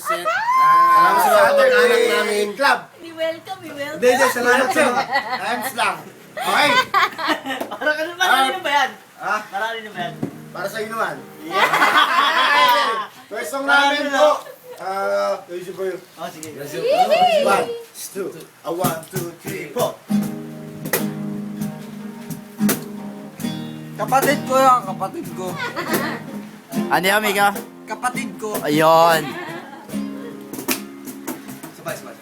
set. Salamat sa mga kamag-anak namin. Club. Welcome. Hindi, salamat sa mga. Hands lang. Okay. Marami ba yan? Ha? Marami na ba yan? Para sa iyo naman. First song namin po. Easy for you. Oh, sige. 1, 2, 3, 4. Kapatid ko yan, kapatid ko. Ano yan, Mika? Kapatid ko. Ayun. Sabay, sabay.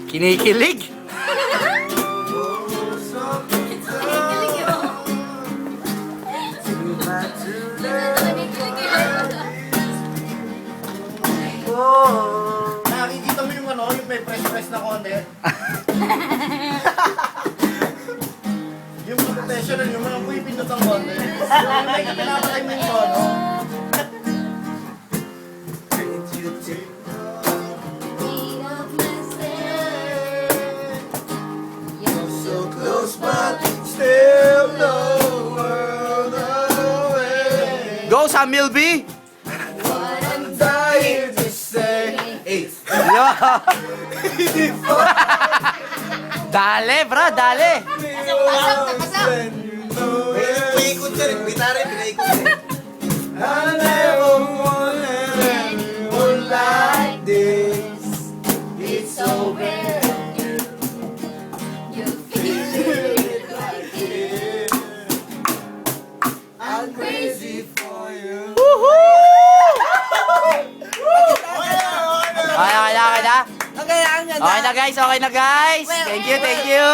Kinikilig. Nakikita mo yung ano, yung may press na konti. Yung professional, yung mga pipindot ang konti. Yung may pinapatay mo yung tono. So close but still no world away. Go, Samuel B. I'm dying to say, hey. Yo. Dale, bro, dale. Paikot ka rin, bitara, pinaikot ka rin. I never wanted anyone like this. It's so bad. I'm crazy for you. Okay na. Okay, ang ganda. Okay na, guys. Okay na, guys. Thank you, thank you.